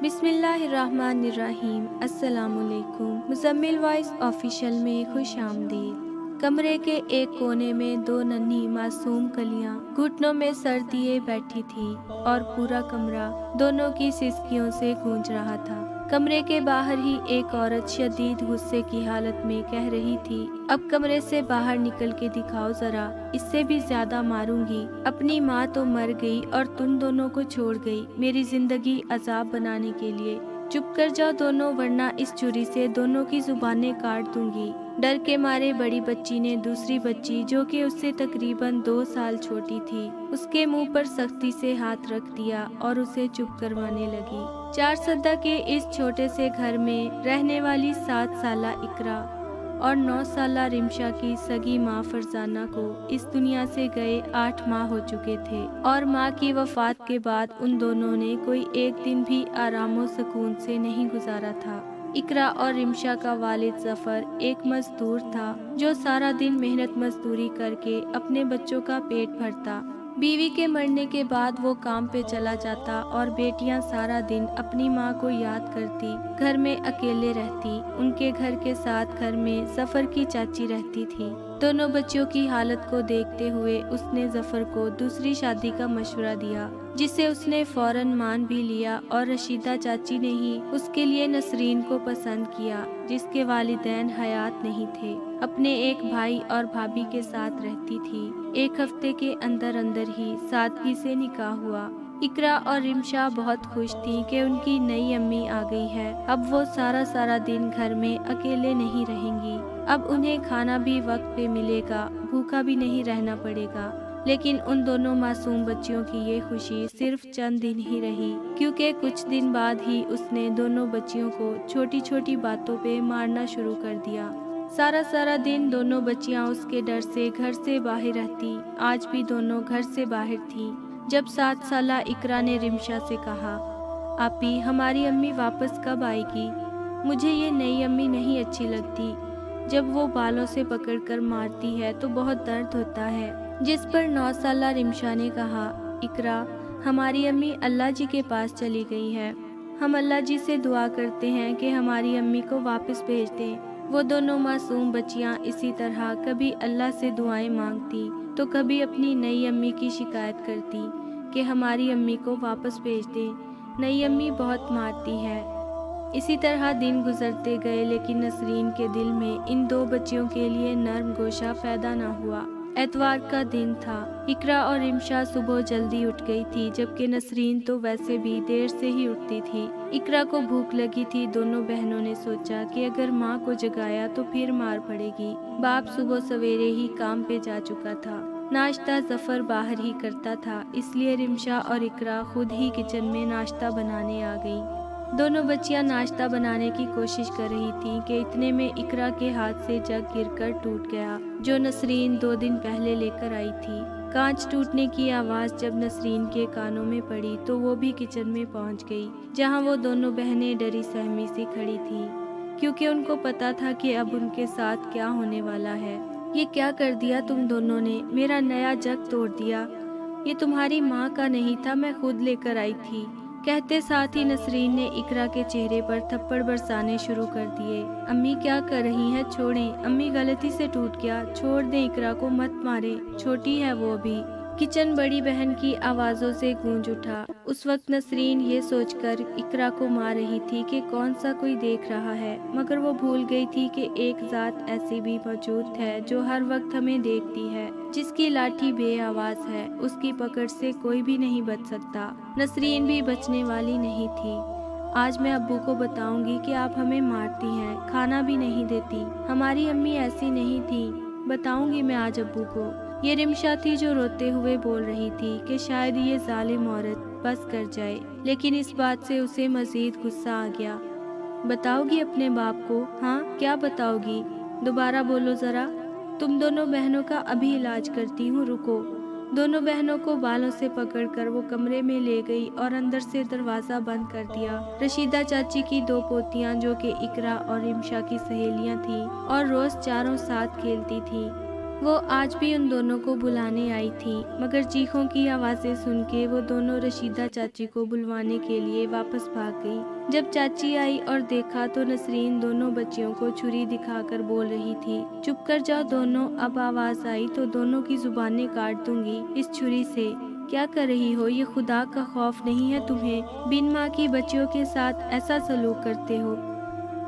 بسم اللہ الرحمن الرحیم۔ السلام علیکم۔ مزمل وائس آفیشیل میں خوش آمدید۔ کمرے کے ایک کونے میں دو ننھی معصوم کلیاں گھٹنوں میں سر دیے بیٹھی تھی اور پورا کمرہ دونوں کی سسکیوں سے گونج رہا تھا۔ کمرے کے باہر ہی ایک عورت شدید غصے کی حالت میں کہہ رہی تھی، اب کمرے سے باہر نکل کے دکھاؤ ذرا، اس سے بھی زیادہ ماروں گی۔ اپنی ماں تو مر گئی اور تم دونوں کو چھوڑ گئی میری زندگی عذاب بنانے کے لیے۔ چپ کر جاؤ دونوں، ورنہ اس چھری سے دونوں کی زبانیں کاٹ دوں گی۔ ڈر کے مارے بڑی بچی نے دوسری بچی جو کہ اس سے تقریباً 2 سال چھوٹی تھی، اس کے منہ پر سختی سے ہاتھ رکھ دیا اور اسے چپ کروانے لگی۔ 4 سدہ کے اس چھوٹے سے گھر میں رہنے والی 7 سالہ اقرا اور 9 سالہ رمشا کی سگی ماں فرزانہ کو اس دنیا سے گئے 8 ماہ ہو چکے تھے، اور ماں کی وفات کے بعد ان دونوں نے کوئی ایک دن بھی آرام و سکون سے نہیں گزارا تھا۔ اقرا اور رمشا کا والد ظفر ایک مزدور تھا جو سارا دن محنت مزدوری کر کے اپنے بچوں کا پیٹ بھرتا۔ بیوی کے مرنے کے بعد وہ کام پہ چلا جاتا اور بیٹیاں سارا دن اپنی ماں کو یاد کرتی گھر میں اکیلے رہتی۔ ان کے گھر کے ساتھ گھر میں ظفر کی چاچی رہتی تھی۔ دونوں بچیوں کی حالت کو دیکھتے ہوئے اس نے ظفر کو دوسری شادی کا مشورہ دیا، جسے اس نے فوراً مان بھی لیا، اور رشیدہ چاچی نے ہی اس کے لیے نسرین کو پسند کیا جس کے والدین حیات نہیں تھے۔ اپنے ایک بھائی اور بھابھی کے ساتھ رہتی تھی۔ 1 ہفتے کے اندر ہی سادگی سے نکاح ہوا۔ اقرا اور رمشا بہت خوش تھیں کہ ان کی نئی امی آ گئی ہے، اب وہ سارا دن گھر میں اکیلے نہیں رہیں گی، اب انہیں کھانا بھی وقت پہ ملے گا، بھوکا بھی نہیں رہنا پڑے گا۔ لیکن ان دونوں معصوم بچیوں کی یہ خوشی صرف چند دن ہی رہی، کیونکہ کچھ دن بعد ہی اس نے دونوں بچیوں کو چھوٹی چھوٹی باتوں پہ مارنا شروع کر دیا۔ سارا دن دونوں بچیاں اس کے ڈر سے گھر سے باہر رہتی۔ آج بھی دونوں گھر سے باہر تھیں جب 7 سالہ اقرا نے رمشا سے کہا، آپی ہماری امی واپس کب آئے گی؟ مجھے یہ نئی امی نہیں اچھی لگتی، جب وہ بالوں سے پکڑ کر مارتی ہے تو بہت درد ہوتا ہے۔ جس پر 9 سالہ رمشا نے کہا، اقرا ہماری امی اللہ جی کے پاس چلی گئی ہے، ہم اللہ جی سے دعا کرتے ہیں کہ ہماری امی کو واپس بھیج دیں۔ وہ دونوں معصوم بچیاں اسی طرح کبھی اللہ سے دعائیں مانگتی تو کبھی اپنی نئی امی کی شکایت کرتی کہ ہماری امی کو واپس بھیج دیں، نئی امی بہت مارتی ہے۔ اسی طرح دن گزرتے گئے، لیکن نسرین کے دل میں ان 2 بچیوں کے لیے نرم گوشہ پیدا نہ ہوا۔ اتوار کا دن تھا۔ اقرا اور رمشا صبح جلدی اٹھ گئی تھی، جبکہ نسرین تو ویسے بھی دیر سے ہی اٹھتی تھی۔ اقرا کو بھوک لگی تھی۔ دونوں بہنوں نے سوچا کہ اگر ماں کو جگایا تو پھر مار پڑے گی۔ باپ صبح سویرے ہی کام پہ جا چکا تھا۔ ناشتہ ظفر باہر ہی کرتا تھا، اس لیے رمشا اور اقرا خود ہی کچن میں ناشتہ بنانے آ گئی۔ دونوں بچیاں ناشتہ بنانے کی کوشش کر رہی تھیں کہ اتنے میں اقرا کے ہاتھ سے جگ گر کر ٹوٹ گیا، جو نسرین 2 دن پہلے لے کر آئی تھی۔ کانچ ٹوٹنے کی آواز جب نسرین کے کانوں میں پڑی تو وہ بھی کچن میں پہنچ گئی، جہاں وہ دونوں بہنیں ڈری سہمی سی کھڑی تھیں، کیونکہ ان کو پتا تھا کہ اب ان کے ساتھ کیا ہونے والا ہے۔ یہ کیا کر دیا تم دونوں نے؟ میرا نیا جگ توڑ دیا۔ یہ تمہاری ماں کا نہیں تھا، میں خود لے کر آئی تھی۔ کہتے ساتھ ہی نسرین نے اقرا کے چہرے پر تھپڑ برسانے شروع کر دیے۔ امی کیا کر رہی ہیں؟ چھوڑیں، امی غلطی سے ٹوٹ گیا، چھوڑ دیں، اقرا کو مت ماریں، چھوٹی ہے وہ ابھی۔ کچن بڑی بہن کی آوازوں سے گونج اٹھا۔ اس وقت نسرین یہ سوچ کر اقرا کو مار رہی تھی کہ کون سا کوئی دیکھ رہا ہے، مگر وہ بھول گئی تھی کہ ایک ذات ایسی بھی موجود ہے جو ہر وقت ہمیں دیکھتی ہے، جس کی لاٹھی بے آواز ہے، اس کی پکڑ سے کوئی بھی نہیں بچ سکتا۔ نسرین بھی بچنے والی نہیں تھی۔ آج میں ابو کو بتاؤں گی کہ آپ ہمیں مارتی ہیں، کھانا بھی نہیں دیتی، ہماری امی ایسی نہیں تھی، بتاؤں گی میں آج ابو کو۔ یہ رمشا تھی جو روتے ہوئے بول رہی تھی کہ شاید یہ ظالم عورت بس کر جائے، لیکن اس بات سے اسے مزید غصہ آ گیا۔ بتاؤ گی اپنے باپ کو؟ ہاں کیا بتاؤ گی؟ دوبارہ بولو ذرا۔ تم دونوں بہنوں کا ابھی علاج کرتی ہوں، رکو۔ دونوں بہنوں کو بالوں سے پکڑ کر وہ کمرے میں لے گئی اور اندر سے دروازہ بند کر دیا۔ رشیدہ چاچی کی 2 پوتیاں جو کہ اقرا اور رمشا کی سہیلیاں تھیں اور روز چاروں ساتھ کھیلتی تھیں، وہ آج بھی ان دونوں کو بلانے آئی تھی، مگر چیخوں کی آوازیں سن کے وہ دونوں رشیدہ چاچی کو بلوانے کے لیے واپس بھاگ گئی۔ جب چاچی آئی اور دیکھا تو نسرین دونوں بچیوں کو چھری دکھا کر بول رہی تھی، چپ کر جاؤ دونوں، اب آواز آئی تو دونوں کی زبانیں کاٹ دوں گی اس چھری سے۔ کیا کر رہی ہو؟ یہ خدا کا خوف نہیں ہے تمہیں؟ بن ماں کی بچیوں کے ساتھ ایسا سلوک کرتے ہو؟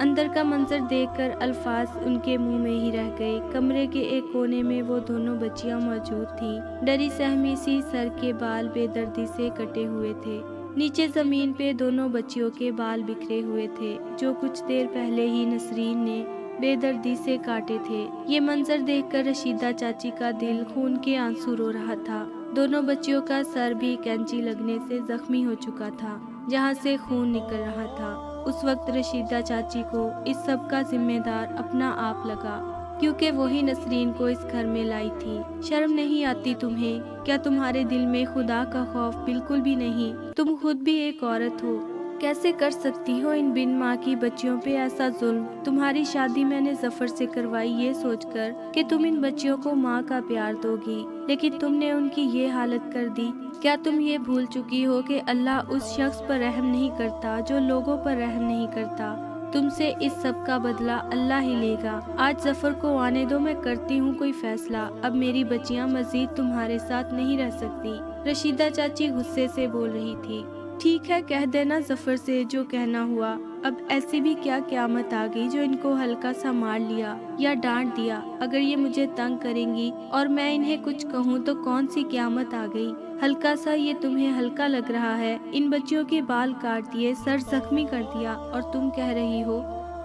اندر کا منظر دیکھ کر الفاظ ان کے منہ میں ہی رہ گئے۔ کمرے کے ایک کونے میں وہ دونوں بچیاں موجود تھیں، ڈری سہمی سی، سر کے بال بے دردی سے کٹے ہوئے تھے۔ نیچے زمین پہ دونوں بچیوں کے بال بکھرے ہوئے تھے، جو کچھ دیر پہلے ہی نسرین نے بے دردی سے کاٹے تھے۔ یہ منظر دیکھ کر رشیدہ چاچی کا دل خون کے آنسو رو رہا تھا۔ دونوں بچیوں کا سر بھی کینچی لگنے سے زخمی ہو چکا تھا، جہاں سے خون نکل رہا تھا۔ اس وقت رشیدہ چاچی کو اس سب کا ذمہ دار اپنا آپ لگا، کیونکہ وہی نسرین کو اس گھر میں لائی تھی۔ شرم نہیں آتی تمہیں؟ کیا تمہارے دل میں خدا کا خوف بالکل بھی نہیں؟ تم خود بھی ایک عورت ہو، کیسے کر سکتی ہو ان بن ماں کی بچیوں پہ ایسا ظلم؟ تمہاری شادی میں نے ظفر سے کروائی یہ سوچ کر کہ تم ان بچیوں کو ماں کا پیار دو گی، لیکن تم نے ان کی یہ حالت کر دی۔ کیا تم یہ بھول چکی ہو کہ اللہ اس شخص پر رحم نہیں کرتا جو لوگوں پر رحم نہیں کرتا؟ تم سے اس سب کا بدلہ اللہ ہی لے گا۔ آج ظفر کو آنے دو، میں کرتی ہوں کوئی فیصلہ۔ اب میری بچیاں مزید تمہارے ساتھ نہیں رہ سکتی۔ رشیدہ چاچی غصے سے بول رہی تھی۔ ٹھیک ہے، کہہ دینا ظفر سے جو کہنا ہوا۔ اب ایسی بھی کیا قیامت آ گئی جو ان کو ہلکا سا مار لیا یا ڈانٹ دیا؟ اگر یہ مجھے تنگ کریں گی اور میں انہیں کچھ کہوں تو کون سی قیامت آ گئی؟ ہلکا سا یہ تمہیں ہلکا لگ رہا ہے؟ ان بچیوں کے بال کاٹ دیے، سر زخمی کر دیا، اور تم کہہ رہی ہو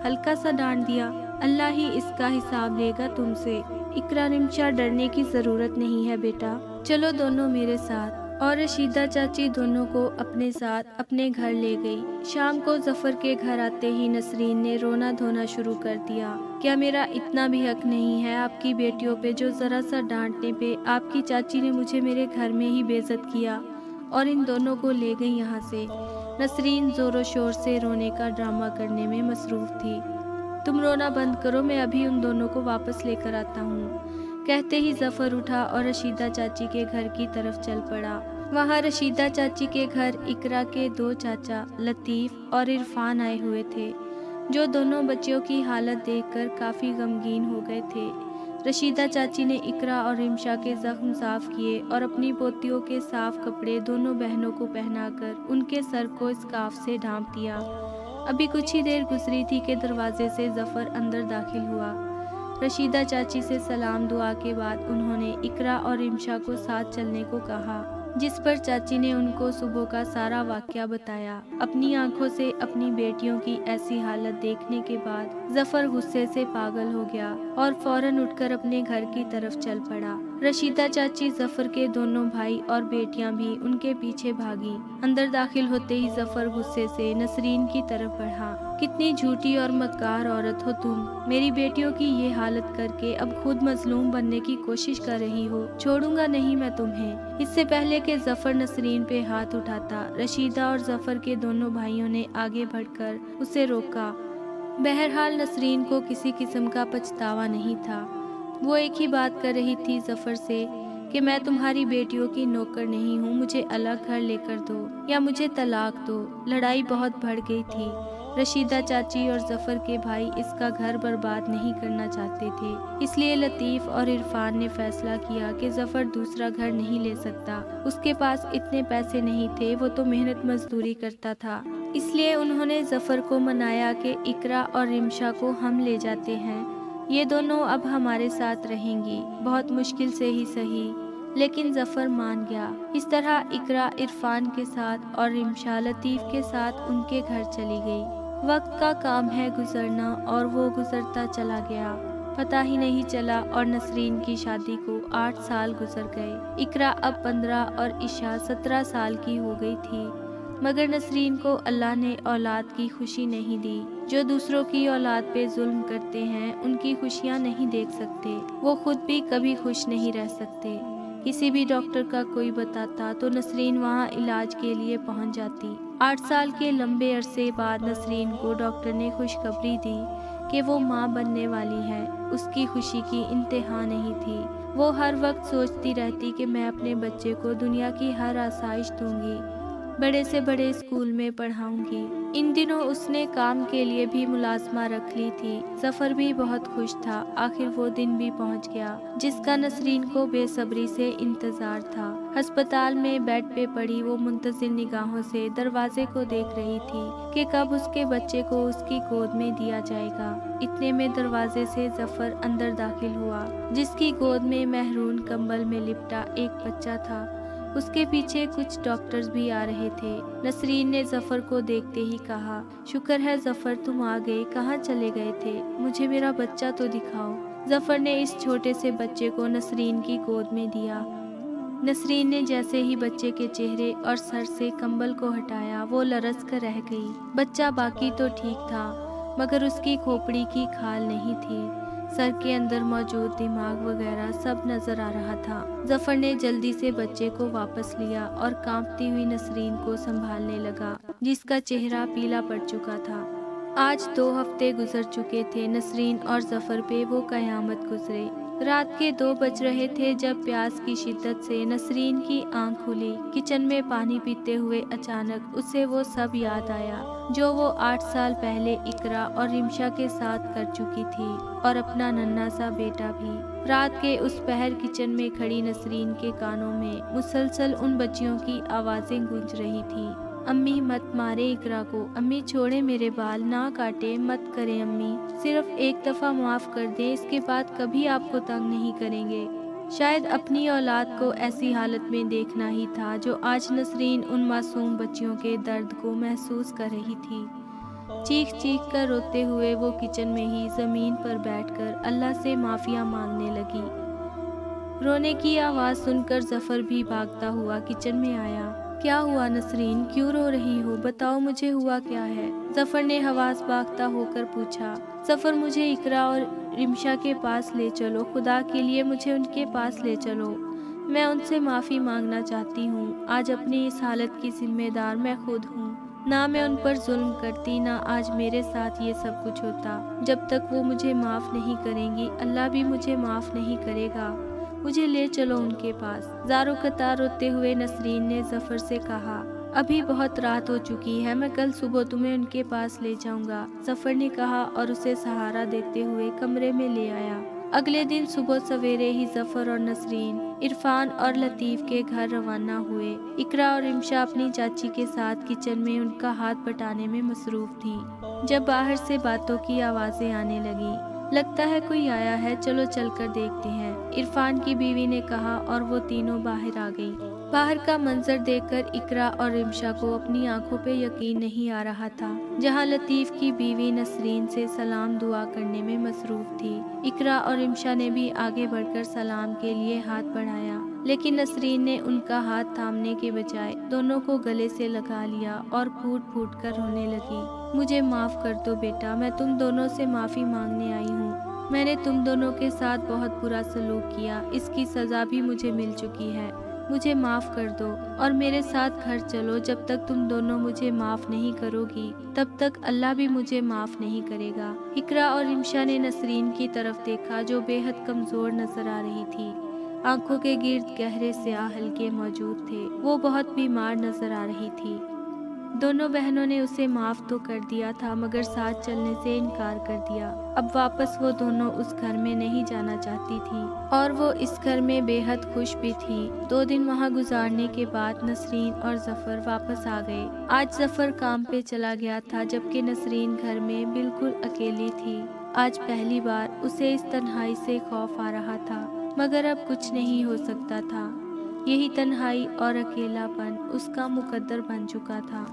ہلکا سا ڈانٹ دیا؟ اللہ ہی اس کا حساب لے گا تم سے۔ اقرا رمشا، ڈرنے کی ضرورت نہیں ہے بیٹا، چلو دونوں میرے ساتھ۔ اور رشیدہ چاچی دونوں کو اپنے ساتھ اپنے گھر لے گئی۔ شام کو ظفر کے گھر آتے ہی نسرین نے رونا دھونا شروع کر دیا۔ کیا میرا اتنا بھی حق نہیں ہے آپ کی بیٹیوں پہ، جو ذرا سا ڈانٹنے پہ آپ کی چاچی نے مجھے میرے گھر میں ہی بے عزت کیا اور ان دونوں کو لے گئی یہاں سے؟ نسرین زور و شور سے رونے کا ڈرامہ کرنے میں مصروف تھی۔ تم رونا بند کرو، میں ابھی ان دونوں کو واپس لے کر آتا ہوں۔ کہتے ہی ظفر اٹھا اور رشیدہ چاچی کے گھر کی طرف چل پڑا۔ وہاں رشیدہ چاچی کے گھر اقرا کے دو چاچا لطیف اور عرفان آئے ہوئے تھے، جو دونوں بچیوں کی حالت دیکھ کر کافی غمگین ہو گئے تھے۔ رشیدہ چاچی نے اقرا اور رمشا کے زخم صاف کیے اور اپنی پوتیوں کے صاف کپڑے دونوں بہنوں کو پہنا کر ان کے سر کو اسکارف سے ڈھانپ دیا۔ ابھی کچھ ہی دیر گزری تھی کہ دروازے سے ظفر اندر داخل ہوا۔ رشیدہ چاچی سے سلام دعا کے بعد انہوں نے اقرا اور رمشا کو ساتھ چلنے کو کہا، جس پر چاچی نے ان کو صبح کا سارا واقعہ بتایا۔ اپنی آنکھوں سے اپنی بیٹیوں کی ایسی حالت دیکھنے کے بعد ظفر غصے سے پاگل ہو گیا اور فوراً اٹھ کر اپنے گھر کی طرف چل پڑا۔ رشیدہ چاچی، ظفر کے دونوں بھائی اور بیٹیاں بھی ان کے پیچھے بھاگی۔ اندر داخل ہوتے ہی ظفر غصے سے نسرین کی طرف بڑھا۔ کتنی جھوٹی اور مکار عورت ہو تم! میری بیٹیوں کی یہ حالت کر کے اب خود مظلوم بننے کی کوشش کر رہی ہو۔ چھوڑوں گا نہیں میں تمہیں۔ اس سے پہلے کہ ظفر نسرین پہ ہاتھ اٹھاتا، رشیدہ اور ظفر کے دونوں بھائیوں نے آگے بڑھ کر اسے روکا۔ بہرحال نسرین کو کسی قسم کا پچھتاوا نہیں تھا۔ وہ ایک ہی بات کر رہی تھی ظفر سے کہ میں تمہاری بیٹیوں کی نوکر نہیں ہوں، مجھے الگ گھر لے کر دو یا مجھے طلاق دو۔ لڑائی بہت بڑھ گئی تھی۔ رشیدہ چاچی اور ظفر کے بھائی اس کا گھر برباد نہیں کرنا چاہتے تھے، اس لیے لطیف اور عرفان نے فیصلہ کیا کہ ظفر دوسرا گھر نہیں لے سکتا۔ اس کے پاس اتنے پیسے نہیں تھے، وہ تو محنت مزدوری کرتا تھا۔ اس لیے انہوں نے ظفر کو منایا کہ اقرا اور رمشا کو ہم لے جاتے ہیں، یہ دونوں اب ہمارے ساتھ رہیں گی، بہت مشکل سے ہی صحیح، لیکن ظفر مان گیا۔ اس طرح اقرا عرفان کے ساتھ اور رمشا لطیف کے ساتھ ان کے گھر چلی گئی۔ وقت کا کام ہے گزرنا، اور وہ گزرتا چلا گیا، پتہ ہی نہیں چلا، اور نسرین کی شادی کو 8 سال گزر گئے۔ اقرا اب 15 اور عشا 17 سال کی ہو گئی تھی، مگر نسرین کو اللہ نے اولاد کی خوشی نہیں دی۔ جو دوسروں کی اولاد پہ ظلم کرتے ہیں ان کی خوشیاں نہیں دیکھ سکتے، وہ خود بھی کبھی خوش نہیں رہ سکتے۔ کسی بھی ڈاکٹر کا کوئی بتاتا تو نسرین وہاں علاج کے لیے پہنچ جاتی۔ 8 سال کے لمبے عرصے بعد نسرین کو ڈاکٹر نے خوشخبری دی کہ وہ ماں بننے والی ہے۔ اس کی خوشی کی انتہا نہیں تھی۔ وہ ہر وقت سوچتی رہتی کہ میں اپنے بچے کو دنیا کی ہر آسائش دوں گی، بڑے سے بڑے اسکول میں پڑھاؤں گی۔ ان دنوں اس نے کام کے لیے بھی ملازمہ رکھ لی تھی۔ ظفر بھی بہت خوش تھا۔ آخر وہ دن بھی پہنچ گیا جس کا نسرین کو بے صبری سے انتظار تھا۔ ہسپتال میں بیڈ پہ پڑی وہ منتظر نگاہوں سے دروازے کو دیکھ رہی تھی کہ کب اس کے بچے کو اس کی گود میں دیا جائے گا۔ اتنے میں دروازے سے ظفر اندر داخل ہوا، جس کی گود میں محرون کمبل میں لپٹا ایک بچہ تھا۔ اس کے پیچھے کچھ ڈاکٹرز بھی آ رہے تھے۔ نسرین نے ظفر کو دیکھتے ہی کہا، شکر ہے ظفر تم آ گئے، کہاں چلے گئے تھے؟ مجھے میرا بچہ تو دکھاؤ۔ ظفر نے اس چھوٹے سے بچے کو نسرین کی گود میں دیا۔ نسرین نے جیسے ہی بچے کے چہرے اور سر سے کمبل کو ہٹایا، وہ لرز کر رہ گئی۔ بچہ باقی تو ٹھیک تھا، مگر اس کی کھوپڑی کی کھال نہیں تھی۔ سر کے اندر موجود دماغ وغیرہ سب نظر آ رہا تھا۔ ظفر نے جلدی سے بچے کو واپس لیا اور کانپتی ہوئی نسرین کو سنبھالنے لگا، جس کا چہرہ پیلا پڑ چکا تھا۔ آج 2 ہفتے گزر چکے تھے۔ نسرین اور ظفر پہ وہ قیامت گزرے۔ رات کے 2 بج رہے تھے جب پیاس کی شدت سے نسرین کی آنکھ کھلی۔ کچن میں پانی پیتے ہوئے اچانک اسے وہ سب یاد آیا جو وہ 8 سال پہلے اقرا اور رمشا کے ساتھ کر چکی تھی، اور اپنا ننھا سا بیٹا بھی۔ رات کے اس پہر کچن میں کھڑی نسرین کے کانوں میں مسلسل ان بچیوں کی آوازیں گونج رہی تھیں، امی مت مارے اقرا کو، امی چھوڑے میرے بال، نہ کاٹے، مت کریں امی، صرف ایک دفعہ معاف کر دیں، اس کے بعد کبھی آپ کو تنگ نہیں کریں گے۔ شاید اپنی اولاد کو ایسی حالت میں دیکھنا ہی تھا جو آج نسرین ان معصوم بچیوں کے درد کو محسوس کر رہی تھی۔ چیخ چیخ کر روتے ہوئے وہ کچن میں ہی زمین پر بیٹھ کر اللہ سے معافیاں مانگنے لگی۔ رونے کی آواز سن کر ظفر بھی بھاگتا ہوا کچن میں آیا۔ کیا ہوا نسرین، کیوں رو رہی ہو؟ بتاؤ مجھے ہوا کیا ہے؟ ظفر نے حواس باختہ ہو کر پوچھا۔ ظفر مجھے اقرا اور رمشا کے پاس لے چلو، خدا کے لیے مجھے ان کے پاس لے چلو، میں ان سے معافی مانگنا چاہتی ہوں۔ آج اپنی اس حالت کی ذمہ دار میں خود ہوں، نہ میں ان پر ظلم کرتی، نہ آج میرے ساتھ یہ سب کچھ ہوتا۔ جب تک وہ مجھے معاف نہیں کریں گی، اللہ بھی مجھے معاف نہیں کرے گا، مجھے لے چلو ان کے پاس۔ زارو قطار روتے ہوئے نسرین نے ظفر سے کہا، ابھی بہت رات ہو چکی ہے، میں کل صبح تمہیں ان کے پاس لے جاؤں گا، ظفر نے کہا اور اسے سہارا دیتے ہوئے کمرے میں لے آیا۔ اگلے دن صبح سویرے ہی ظفر اور نسرین عرفان اور لطیف کے گھر روانہ ہوئے۔ اقرا اور رمشا اپنی چاچی کے ساتھ کچن میں ان کا ہاتھ بٹانے میں مصروف تھیں جب باہر سے باتوں کی آوازیں آنے لگیں۔ لگتا ہے کوئی آیا ہے، چلو چل کر دیکھتے ہیں، عرفان کی بیوی نے کہا اور وہ تینوں باہر آ گئیں۔ باہر کا منظر دیکھ کر اقرا اور رمشا کو اپنی آنکھوں پہ یقین نہیں آ رہا تھا۔ جہاں لطیف کی بیوی نسرین سے سلام دعا کرنے میں مصروف تھی، اقرا اور رمشا نے بھی آگے بڑھ کر سلام کے لیے ہاتھ بڑھایا، لیکن نسرین نے ان کا ہاتھ تھامنے کے بجائے دونوں کو گلے سے لگا لیا اور پھوٹ پھوٹ کر رونے لگی۔ مجھے معاف کر دو بیٹا، میں تم دونوں سے معافی مانگنے آئی ہوں، میں نے تم دونوں کے ساتھ بہت برا سلوک کیا، اس کی سزا بھی مجھے مل چکی ہے، مجھے معاف کر دو اور میرے ساتھ گھر چلو۔ جب تک تم دونوں مجھے معاف نہیں کرو گی تب تک اللہ بھی مجھے معاف نہیں کرے گا۔ اقرا اور رمشا نے نسرین کی طرف دیکھا جو بے حد کمزور نظر آ رہی تھی، آنکھوں کے گرد گہرے سیاہ حلقے موجود تھے، وہ بہت بیمار نظر آ رہی تھی۔ دونوں بہنوں نے اسے معاف تو کر دیا تھا مگر ساتھ چلنے سے انکار کر دیا۔ اب واپس وہ دونوں اس گھر میں نہیں جانا چاہتی تھی اور وہ اس گھر میں بے حد خوش بھی تھی۔ 2 دن وہاں گزارنے کے بعد نسرین اور ظفر واپس آ گئے۔ آج ظفر کام پہ چلا گیا تھا جبکہ نسرین گھر میں بالکل اکیلی تھی۔ آج پہلی بار اسے اس تنہائی سے خوف آ رہا تھا، مگر اب کچھ نہیں ہو سکتا تھا، یہی تنہائی اور اکیلا پن اس کا مقدر بن چکا تھا۔